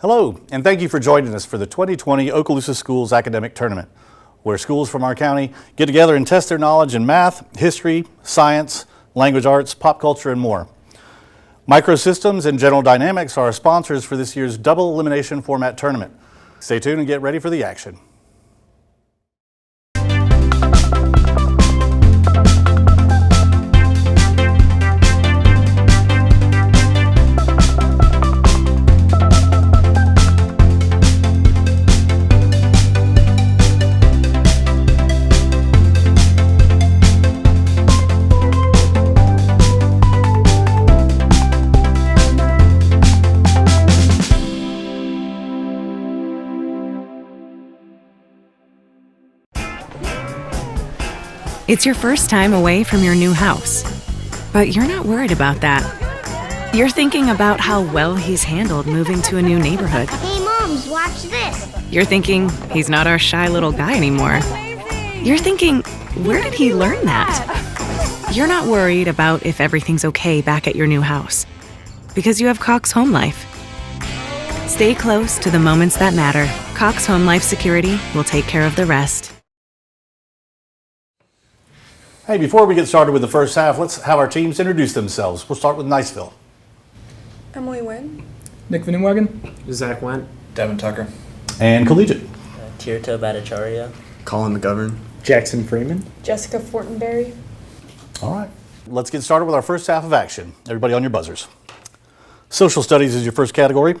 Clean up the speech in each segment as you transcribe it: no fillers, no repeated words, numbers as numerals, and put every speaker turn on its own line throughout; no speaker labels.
Hello, and thank you for joining us for the 2020 Okaloosa Schools Academic Tournament, where schools from our county get together and test their knowledge in math, history, science, language arts, pop culture, and more. Microsystems and General Dynamics are our sponsors for this year's double elimination format tournament. Stay tuned and get ready for the action.
It's your first time away from your new house, but you're not worried about that. You're thinking about how well he's handled moving to a new neighborhood.
Hey, Moms, watch this.
You're thinking he's not our shy little guy anymore. You're thinking, where did he learn that? You're not worried about if everything's okay back at your new house, because you have Cox Home Life. Stay close to the moments that matter. Cox Home Life Security will take care of the rest.
Hey, before we get started with the first half, let's have our teams introduce themselves. We'll start with Niceville.
Emily Wynn.
Nick Vanenwagen.
Zach Went.
Devin Tucker.
And Collegiate.
Tirto Bhattacharya.
Colin McGovern.
Jackson Freeman.
Jessica Fortenberry.
All right, let's get started with our first half of action. Everybody on your buzzers. Social studies is your first category.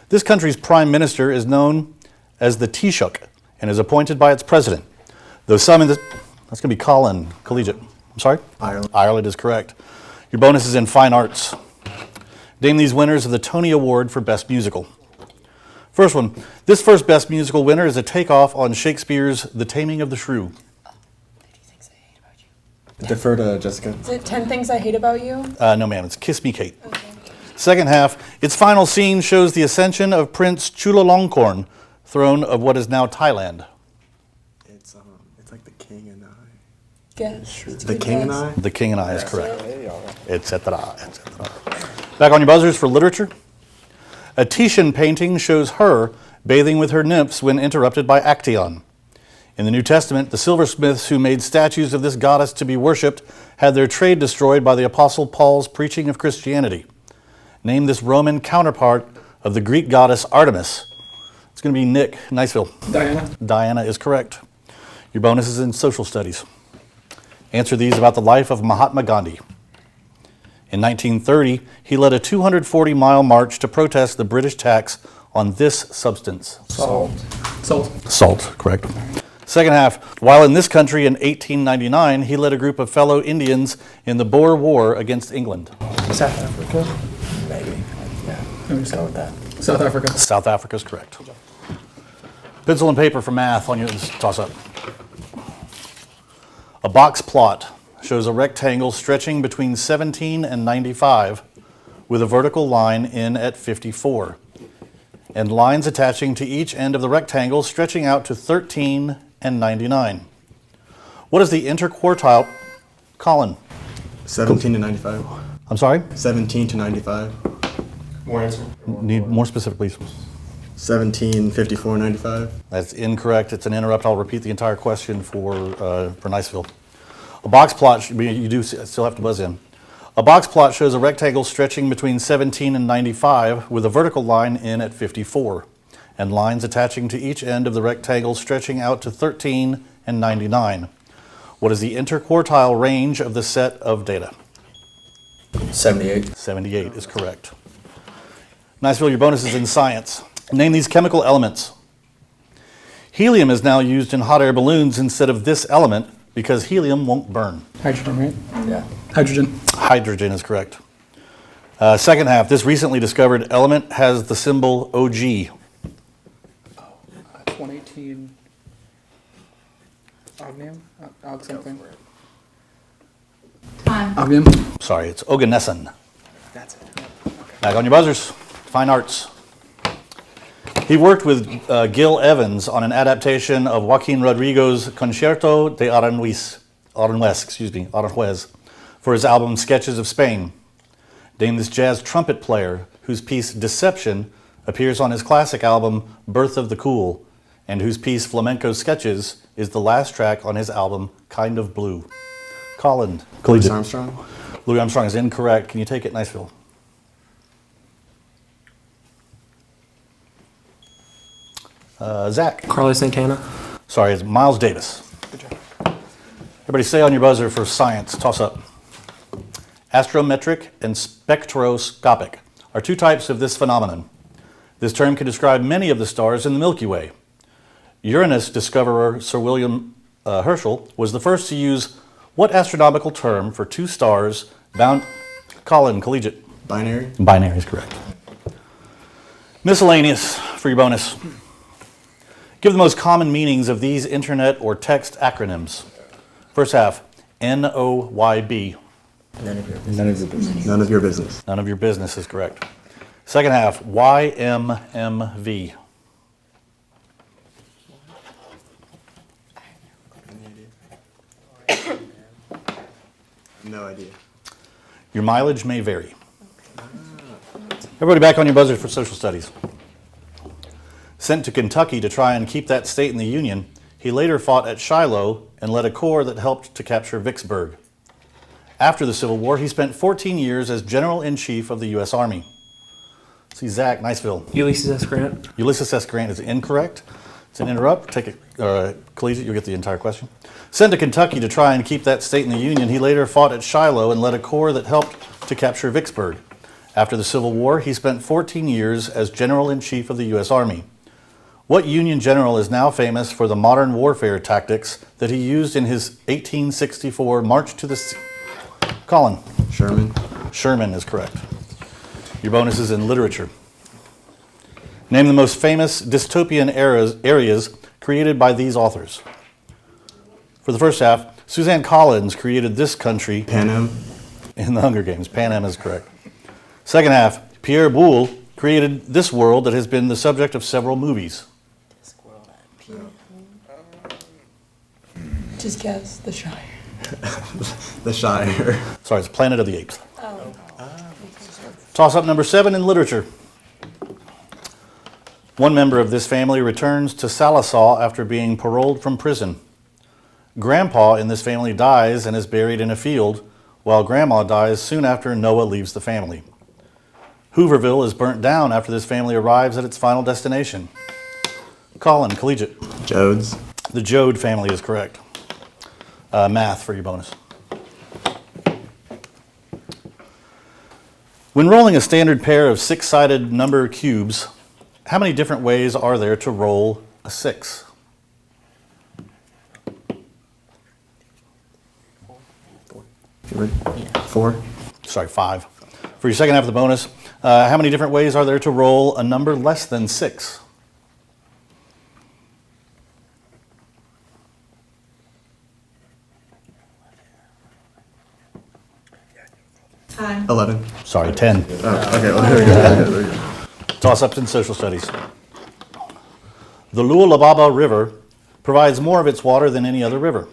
This country's prime minister is known as the Taoiseach and is appointed by its president. Though some in the... That's going to be Colin. Collegiate. I'm sorry?
Ireland.
Ireland is correct. Your bonus is in fine arts. Name these winners of the Tony Award for Best Musical. First one. This first Best Musical winner is a takeoff on Shakespeare's The Taming of the Shrew.
Defer to Jessica.
Is it 10 Things I Hate About You?
No, ma'am. It's Kiss Me, Kate.
Okay.
Second half. Its final scene shows the ascension of Prince Chulalongkorn, throne of what is now Thailand.
It's like the King and I.
Guess.
The King and I?
The King and I is correct. Etc. Back on your buzzers for literature. A Titian painting shows her bathing with her nymphs when interrupted by Actaeon. In the New Testament, the silversmiths who made statues of this goddess to be worshipped had their trade destroyed by the Apostle Paul's preaching of Christianity. Name this Roman counterpart of the Greek goddess Artemis. It's going to be Nick, Niceville.
Diana.
Diana is correct. Your bonus is in social studies. Answer these about the life of Mahatma Gandhi. In 1930, he led a 240-mile march to protest the British tax on this substance.
Salt.
Salt, correct. Second half, while in this country in 1899, he led a group of fellow Indians in the Boer War against England.
South Africa. Maybe. Yeah. Let's go with that.
South Africa.
South Africa is correct. Pencil and paper for math on your toss-up. A box plot shows a rectangle stretching between 17 and 95 with a vertical line in at 54 and lines attaching to each end of the rectangle stretching out to 13 and 99. What is the interquartile, Colin?
17 to 95.
I'm sorry?
17 to 95.
More answer.
Need more specific, please.
17, 54, 95.
That's incorrect. It's an interrupt. I'll repeat the entire question for Niceville. A box plot, you do still have to buzz in. A box plot shows a rectangle stretching between 17 and 95 with a vertical line in at 54 and lines attaching to each end of the rectangle stretching out to 13 and 99. What is the interquartile range of the set of data?
78.
78 is correct. Niceville, your bonus is in science. Name these chemical elements. Helium is now used in hot air balloons instead of this element because helium won't burn.
Hydrogen, right?
Yeah.
Hydrogen.
Hydrogen is correct. Second half, this recently discovered element has the symbol OG.
118. Ognium? Og something. Ognium.
Sorry, it's oganesson.
That's it.
Back on your buzzers. Fine arts. He worked with Gil Evans on an adaptation of Joaquin Rodrigo's Concierto de Aranjuez, for his album Sketches of Spain. Name this jazz trumpet player whose piece Deception appears on his classic album Birth of the Cool, and whose piece Flamenco Sketches is the last track on his album Kind of Blue? Colin.
Louis
Collegiate.
Armstrong.
Louis Armstrong is incorrect. Can you take it, Niceville? Zach.
Carlos Santana.
Sorry, it's Miles Davis.
Good job.
Everybody stay on your buzzer for science. Toss up. Astrometric and spectroscopic are two types of this phenomenon. This term can describe many of the stars in the Milky Way. Uranus discoverer Sir William Herschel was the first to use what astronomical term for two stars bound? Colin, Collegiate.
Binary.
Binary is correct. Miscellaneous for your bonus. Give the most common meanings of these internet or text acronyms. First half, NOYB.
None of your business.
None of your business.
None of your business.
None of your business is correct. Second half, YMMV.
No idea.
Your mileage may vary. Everybody back on your buzzers for social studies. Sent to Kentucky to try and keep that state in the Union, he later fought at Shiloh and led a corps that helped to capture Vicksburg. After the Civil War, he spent 14 years as General-in-Chief of the U.S. Army. See Zach, Niceville.
Ulysses S. Grant.
Ulysses S. Grant is incorrect. It's an interrupt. Take it, Collegiate, you'll get the entire question. Sent to Kentucky to try and keep that state in the Union, he later fought at Shiloh and led a corps that helped to capture Vicksburg. After the Civil War, he spent 14 years as General-in-Chief of the U.S. Army. What Union general is now famous for the modern warfare tactics that he used in his 1864 March to the Sea? Colin.
Sherman.
Sherman is correct. Your bonus is in literature. Name the most famous dystopian areas created by these authors. For the first half, Suzanne Collins created this country
Panem.
in the Hunger Games. Panem is correct. Second half, Pierre Boulle created this world that has been the subject of several movies.
Just guess. The Shire.
The Shire.
Sorry, it's Planet of the Apes. Toss up number 7 in literature. One member of this family returns to Salisaw after being paroled from prison. Grandpa in this family dies and is buried in a field, while Grandma dies soon after Noah leaves the family. Hooverville is burnt down after this family arrives at its final destination. Colin, Collegiate.
Jodes.
The Jode family is correct. Math for your bonus. When rolling a standard pair of 6-sided number cubes, how many different ways are there to roll a 6?
You ready? 4.
Sorry, 5. For your second half of the bonus, how many different ways are there to roll a number less than 6?
Time.
11.
Sorry, 10.
Oh, okay. Well, there we go.
Toss-ups in social studies. The Lualababa River provides more of its water than any other river.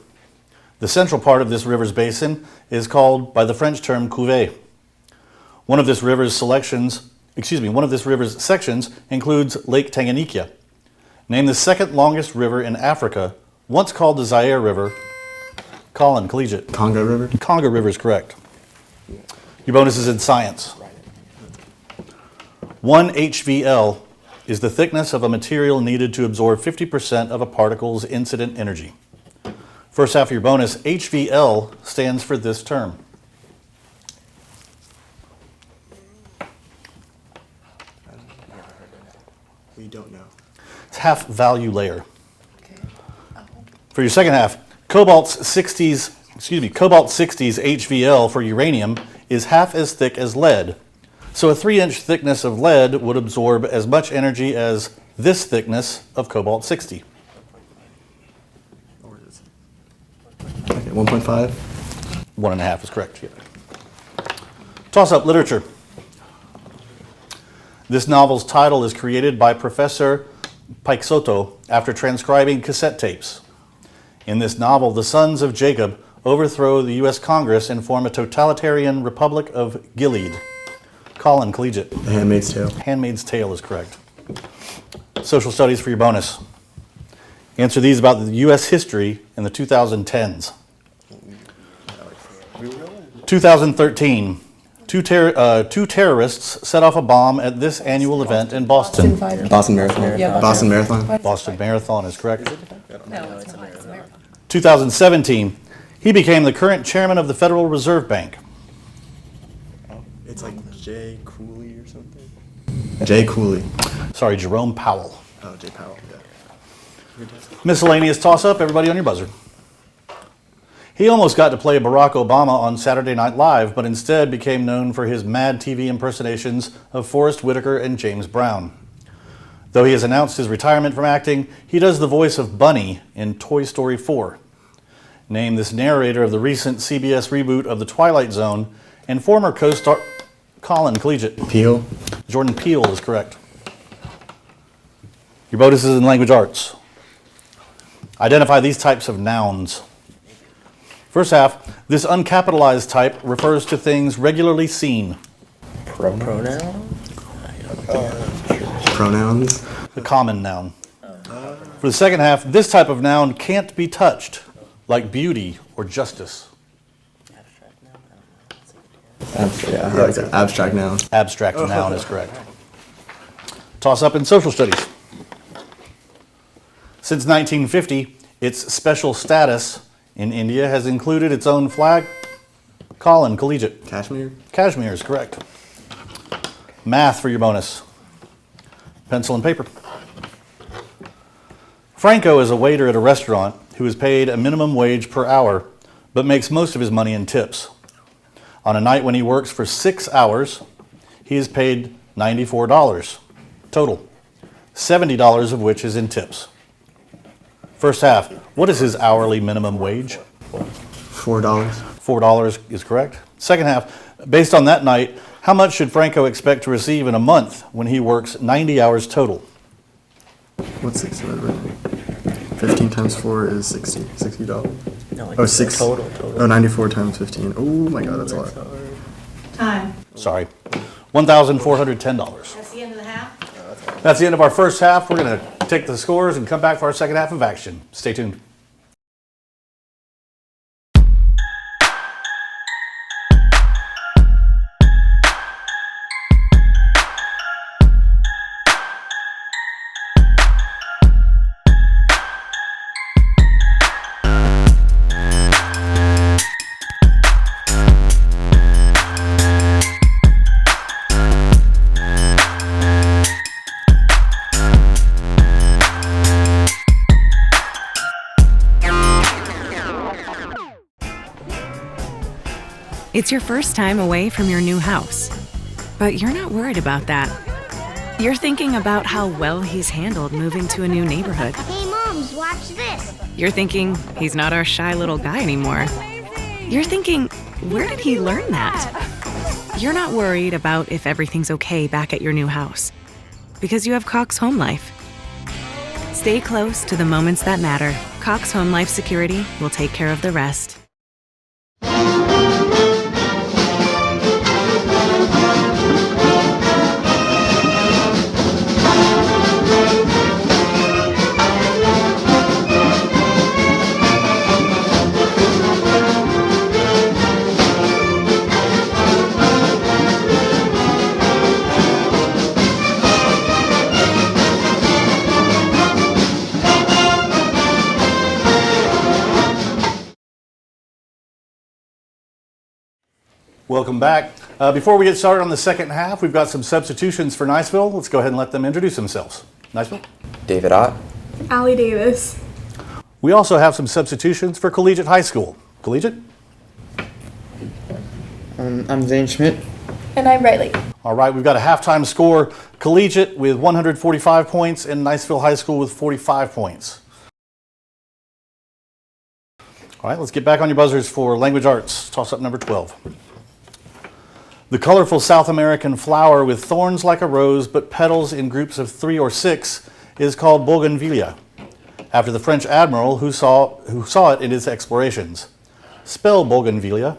The central part of this river's basin is called by the French term couvée. One of this river's sections includes Lake Tanganyika. Name the second longest river in Africa, once called the Zaire River. Colin, Collegiate.
Congo River.
Congo River is correct. Your bonus is in science. 1 HVL is the thickness of a material needed to absorb 50% of a particle's incident energy. First half of your bonus, HVL stands for this term.
We don't know.
It's half value layer. For your second half, cobalt 60's HVL for uranium is half as thick as lead. So a 3-inch thickness of lead would absorb as much energy as this thickness of cobalt 60.
Okay, 1.5.
1.5 is correct. Toss up literature. This novel's title is created by Professor Peixoto after transcribing cassette tapes. In this novel, the sons of Jacob overthrow the U.S. Congress and form a totalitarian Republic of Gilead. Colin, Collegiate.
The Handmaid's Tale.
Handmaid's Tale is correct. Social studies for your bonus. Answer these about the U.S. history in the 2010s. 2013. Two terrorists set off a bomb at this annual event in Boston.
Boston Marathon.
Yeah,
Boston Marathon.
Boston Marathon is correct.
No, it's a marathon.
2017. He became the current chairman of the Federal Reserve Bank.
It's like Jay Cooley or something. Jay Cooley.
Sorry, Jerome Powell.
Oh, Jay Powell. Yeah.
Miscellaneous toss-up. Everybody on your buzzer. He almost got to play Barack Obama on Saturday Night Live, but instead became known for his mad TV impersonations of Forrest Whitaker and James Brown. Though he has announced his retirement from acting, he does the voice of Bunny in Toy Story 4. Name this narrator of the recent CBS reboot of The Twilight Zone and former co-star Colin, Collegiate.
Peele.
Jordan Peele is correct. Your bonus is in language arts. Identify these types of nouns. First half, this uncapitalized type refers to things regularly seen.
Pronoun?
Pronouns.
The common noun. For the second half, this type of noun can't be touched, like beauty or justice.
Yeah, I like that. Abstract noun.
Abstract noun is correct. Toss up in social studies. Since 1950, its special status in India has included its own flag. Colin, Collegiate.
Kashmir.
Kashmir is correct. Math for your bonus. Pencil and paper. Franco is a waiter at a restaurant who is paid a minimum wage per hour, but makes most of his money in tips. On a night when he works for 6 hours, he is paid $94 total, $70 of which is in tips. First half, what is his hourly minimum wage?
$4.
$4 is correct. Second half, based on that night, how much should Franco expect to receive in a month when he works 90 hours total?
What's 6 divided by 15 times 4 is 60. $60.
No, like
Oh, 6.
Total.
Oh, 94 times 15. Oh my god, that's a lot.
Time.
Sorry, $1,410.
That's the end of the half?
That's the end of our first half. We're going to take the scores and come back for our second half of action. Stay tuned.
It's your first time away from your new house, but you're not worried about that. You're thinking about how well he's handled moving to a new neighborhood.
Hey, Moms, watch this.
You're thinking he's not our shy little guy anymore. You're thinking, where did he learn that? You're not worried about if everything's okay back at your new house, because you have Cox Home Life. Stay close to the moments that matter. Cox Home Life Security will take care of the rest.
Welcome back. Before we get started on the second half, we've got some substitutions for Niceville. Let's go ahead and let them introduce themselves. Niceville?
David Ott.
Allie Davis.
We also have some substitutions for Collegiate High School. Collegiate?
I'm Zane Schmidt.
And I'm Riley.
All right, we've got a halftime score. Collegiate with 145 points and Niceville High School with 45 points. All right, let's get back on your buzzers for language arts. Toss up number 12. The colorful South American flower with thorns like a rose but petals in groups of 3 or 6 is called bougainvillea, after the French admiral who saw it in his explorations. Spell bougainvillea.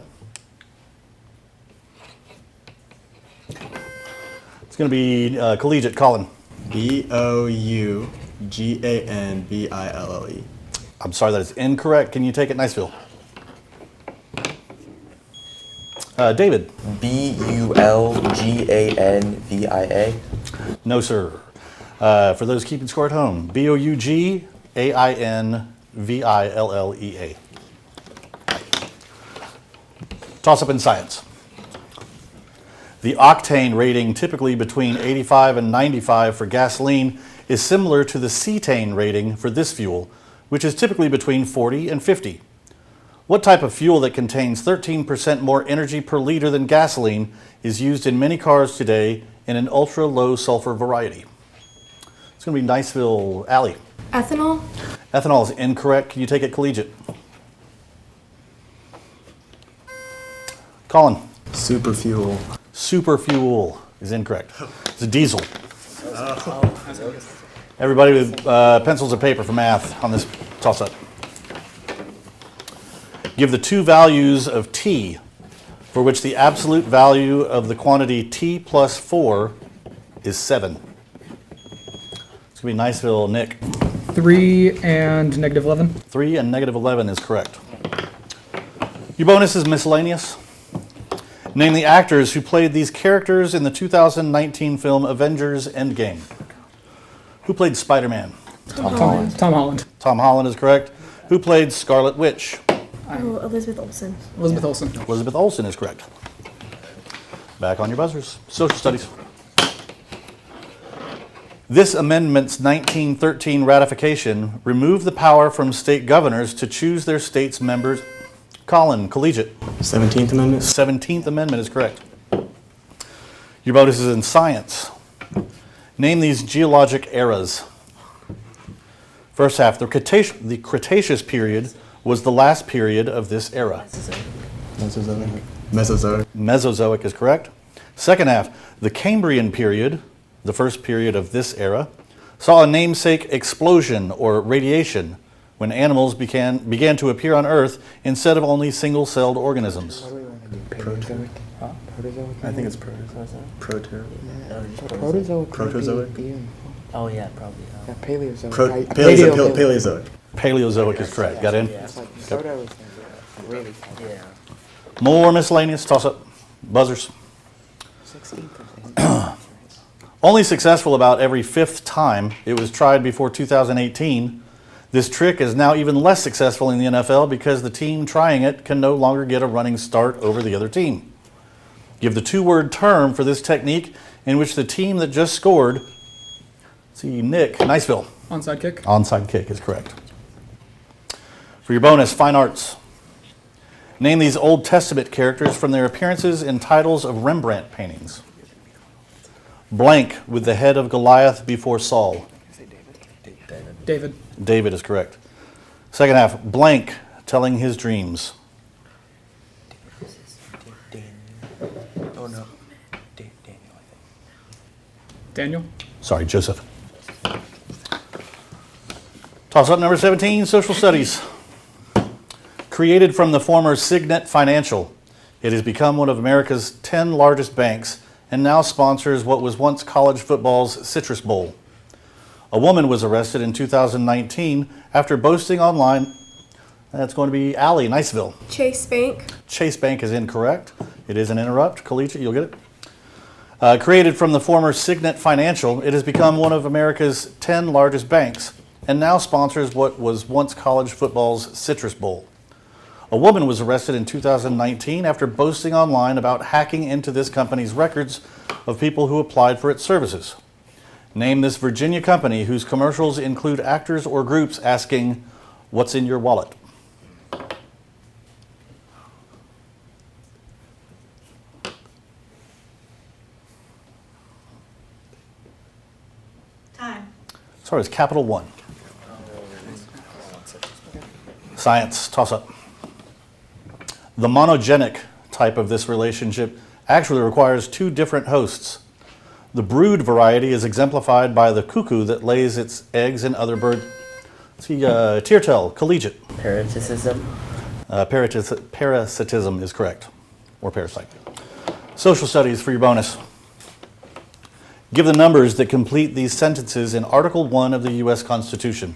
going to be Collegiate. Colin.
Bouganville.
I'm sorry, that is incorrect. Can you take it, Niceville? David.
Bulganvia.
No, sir. For those keeping score at home, Bougainvillea. Toss up in science. The octane rating, typically between 85 and 95 for gasoline, is similar to the cetane rating for this fuel, which is typically between 40 and 50. What type of fuel that contains 13% more energy per liter than gasoline is used in many cars today in an ultra-low sulfur variety? It's going to be Niceville. Allie.
Ethanol.
Ethanol is incorrect. Can you take it, Collegiate? Colin.
Superfuel.
Superfuel is incorrect. It's a diesel. Everybody with pencils and paper for math on this toss-up. Give the two values of T for which the absolute value of the quantity T plus 4 is 7. It's going to be Niceville. Nick.
3 and negative 11.
3 and negative 11 is correct. Your bonus is miscellaneous. Name the actors who played these characters in the 2019 film Avengers Endgame. Who played Spider-Man?
Tom Holland.
Tom Holland is correct. Who played Scarlet Witch?
Oh, Elizabeth Olsen.
Elizabeth Olsen.
Elizabeth Olsen is correct. Back on your buzzers. Social studies. This amendment's 1913 ratification removed the power from state governors to choose their state's members. Colin. Collegiate.
17th Amendment.
17th Amendment is correct. Your bonus is in science. Name these geologic eras. First half, the Cretaceous period was the last period of this era.
Mesozoic.
Mesozoic is correct. Second half, the Cambrian period, the first period of this era, saw a namesake explosion or radiation when animals began to appear on Earth instead of only single-celled organisms.
Proterozoic?
I think it's Proterozoic.
Proterozoic.
Oh yeah, probably.
Yeah, Paleozoic.
Paleozoic.
Paleozoic is correct. Got in?
It's like soda was really
Yeah.
More miscellaneous. Toss up. Buzzers.
16%.
Only successful about every fifth time it was tried before 2018. This trick is now even less successful in the NFL because the team trying it can no longer get a running start over the other team. Give the two-word term for this technique in which the team that just scored, see, Nick, Niceville.
Onside kick.
Onside kick is correct. For your bonus, fine arts. Name these Old Testament characters from their appearances in titles of Rembrandt paintings. Blank with the head of Goliath before Saul.
David.
David is correct. Second half, blank telling his dreams.
Oh no.
Daniel.
Sorry, Joseph. Toss up number 17, social studies. Created from the former Signet Financial, it has become one of America's 10 largest banks and now sponsors what was once college football's Citrus Bowl. A woman was arrested in 2019 after boasting online. That's going to be Allie, Niceville.
Chase Bank.
Chase Bank is incorrect. It is an interrupt. Collegiate, you'll get it. Created from the former Signet Financial, it has become one of America's 10 largest banks and now sponsors what was once college football's Citrus Bowl. A woman was arrested in 2019 after boasting online about hacking into this company's records of people who applied for its services. Name this Virginia company whose commercials include actors or groups asking, "What's in your wallet?"
Time.
Sorry, it's Capital One. Science, toss up. The monogenic type of this relationship actually requires two different hosts. The brood variety is exemplified by the cuckoo that lays its eggs in other birds. See, Tiertel, Collegiate.
Parasitism.
Parasitism is correct, or parasite. Social studies for your bonus. Give the numbers that complete these sentences in Article 1 of the U.S. Constitution.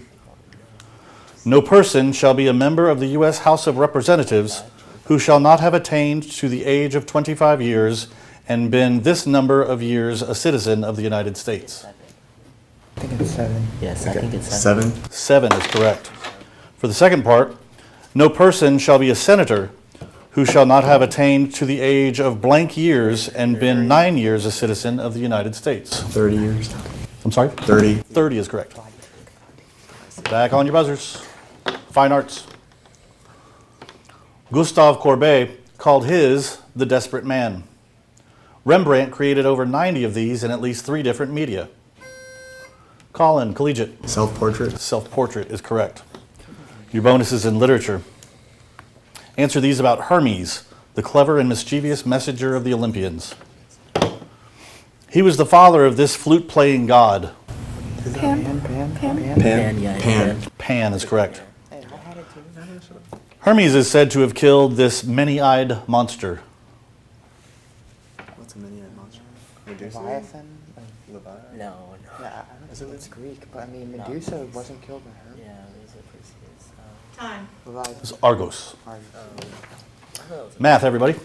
No person shall be a member of the U.S. House of Representatives who shall not have attained to the age of 25 years and been this number of years a citizen of the United States.
I think it's 7.
Yes, I think it's 7.
7.
7 is correct. For the second part, no person shall be a senator who shall not have attained to the age of blank years and been 9 years a citizen of the United States.
30 years.
I'm sorry?
30.
30 is correct. Back on your buzzers. Fine arts. Gustave Courbet called his The Desperate Man. Rembrandt created over 90 of these in at least 3 different media. Colin, Collegiate.
Self-portrait.
Self-portrait is correct. Your bonus is in literature. Answer these about Hermes, the clever and mischievous messenger of the Olympians. He was the father of this flute-playing god.
Pan.
Pan, yeah.
Pan.
Pan is correct. Hermes is said to have killed this many-eyed monster.
What's a mini-eyed monster?
Leviathan?
No, no.
Yeah, I don't know. It's Greek, but I mean, Medusa wasn't killed by her.
Yeah, these are Perseus.
Time.
Leviathan.
It's Argos.
Argus.
Math, everybody.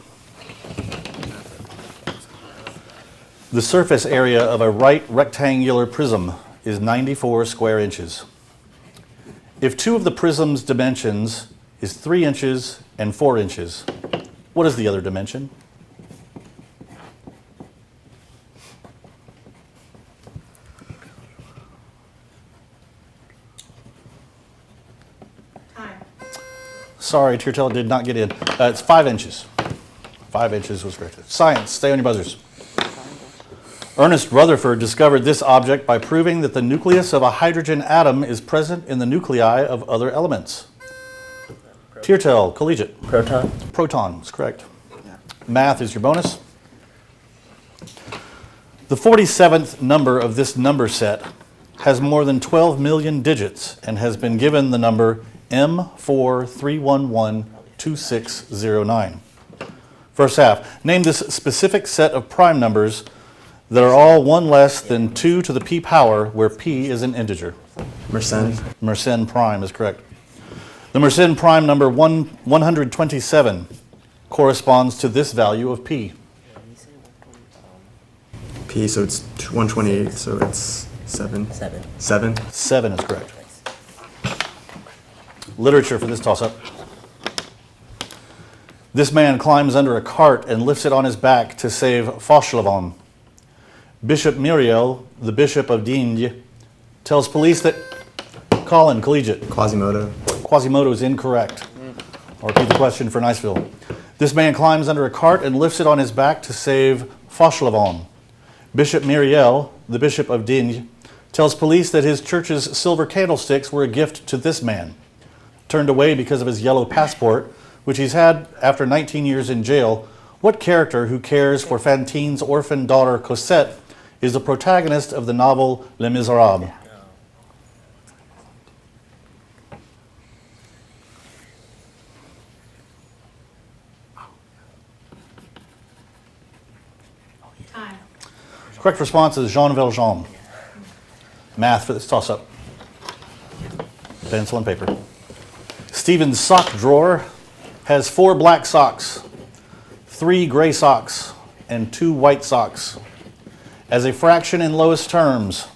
The surface area of a right rectangular prism is 94 square inches. If 2 of the prism's dimensions is 3 inches and 4 inches, what is the other dimension?
Time.
Sorry, Tirtel did not get in. It's 5 inches. 5 inches was correct. Science, stay on your buzzers. Ernest Rutherford discovered this object by proving that the nucleus of a hydrogen atom is present in the nuclei of other elements. Tirtel, Collegiate.
Proton.
Proton is correct. Math is your bonus. The 47th number of this number set has more than 12 million digits and has been given the number M43112609. First half, name this specific set of prime numbers that are all 1 less than 2 to the p power, where p is an integer.
Mersenne.
Mersenne prime is correct. The Mersenne prime number 127 corresponds to this value of p.
P, so it's 128, so it's 7.
7.
7.
7 is correct. Literature for this toss-up. This man climbs under a cart and lifts it on his back to save Fauchelevent. Bishop Muriel, the Bishop of Digne, tells police that Colin, Collegiate.
Quasimodo.
Quasimodo is incorrect. I'll repeat the question for Niceville. This man climbs under a cart and lifts it on his back to save Fauchelevent. Bishop Muriel, the Bishop of Digne, tells police that his church's silver candlesticks were a gift to this man. Turned away because of his yellow passport, which he's had after 19 years in jail, what character who cares for Fantine's orphan daughter Cosette is the protagonist of the novel Les Miserables?
Time.
Correct response is Jean Valjean. Math for this toss-up. Pencil and paper. Stephen's sock drawer has 4 black socks, 3 gray socks, and 2 white socks. As a fraction in lowest terms,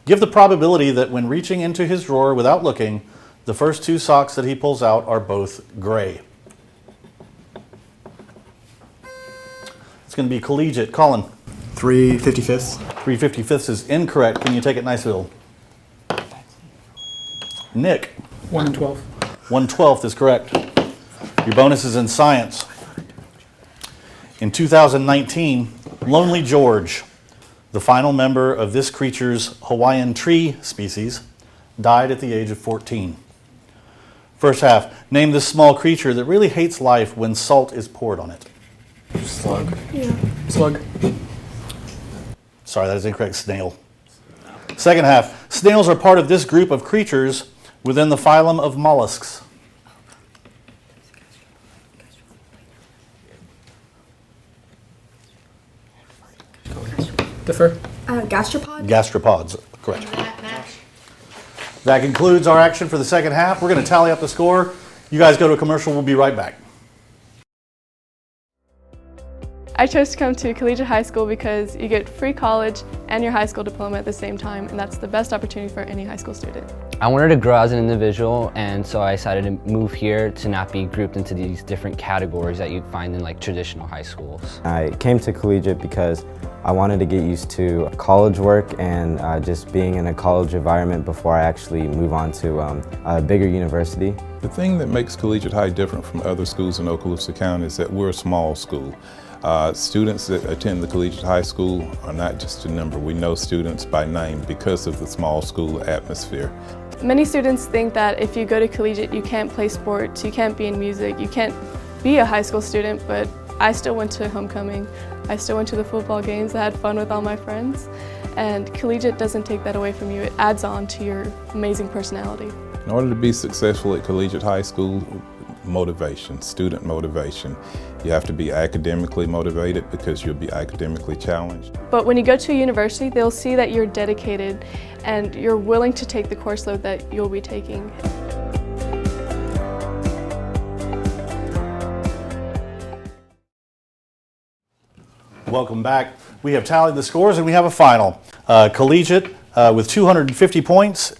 give the probability that when reaching into his drawer without looking, the first 2 socks that he pulls out are both gray. It's going to be Collegiate. Colin.
3/55.
3/55 is incorrect. Can you take it, Niceville? Nick.
1 and 12.
1/12 is correct. Your bonus is in science. In 2019, Lonely George, the final member of this creature's Hawaiian tree species, died at the age of 14. First half, name this small creature that really hates life when salt is poured on it.
Slug.
Slug.
Sorry, that is incorrect. Snail. Second half, snails are part of this group of creatures within the phylum of mollusks.
Defer.
Gastropod?
Gastropods, correct.
That match.
That concludes our action for the second half. We're going to tally up the score. You guys go to a commercial. We'll be right back.
I chose to come to Collegiate High School because you get free college and your high school diploma at the same time, and that's the best opportunity for any high school student.
I wanted to grow as an individual, and so I decided to move here to not be grouped into these different categories that you'd find in like traditional high schools.
I came to Collegiate because I wanted to get used to college work and just being in a college environment before I actually move on to a bigger university.
The thing that makes Collegiate High different from other schools in Okaloosa County is that we're a small school. Students that attend the Collegiate High School are not just a number. We know students by name because of the small school atmosphere.
Many students think that if you go to Collegiate, you can't play sports, you can't be in music, you can't be a high school student, but I still went to homecoming. I still went to the football games, I had fun with all my friends, and Collegiate doesn't take that away from you. It adds on to your amazing personality.
In order to be successful at Collegiate High School, motivation, student motivation. You have to be academically motivated because you'll be academically challenged.
But when you go to a university, they'll see that you're dedicated and you're willing to take the course load that you'll be taking.
Welcome back. We have tallied the scores and we have a final. Collegiate with 250 points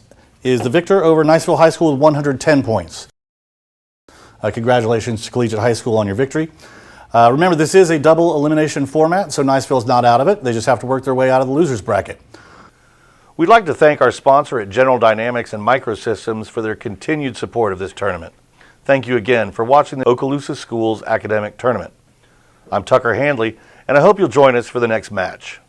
is the victor over Niceville High School with 110 points. Congratulations to Collegiate High School on your victory. Remember, this is a double elimination format, so Niceville's not out of it. They just have to work their way out of the loser's bracket. We'd like to thank our sponsor at General Dynamics and Microsystems for their continued support of this tournament. Thank you again for watching the Okaloosa Schools Academic Tournament. I'm Tucker Handley, and I hope you'll join us for the next match.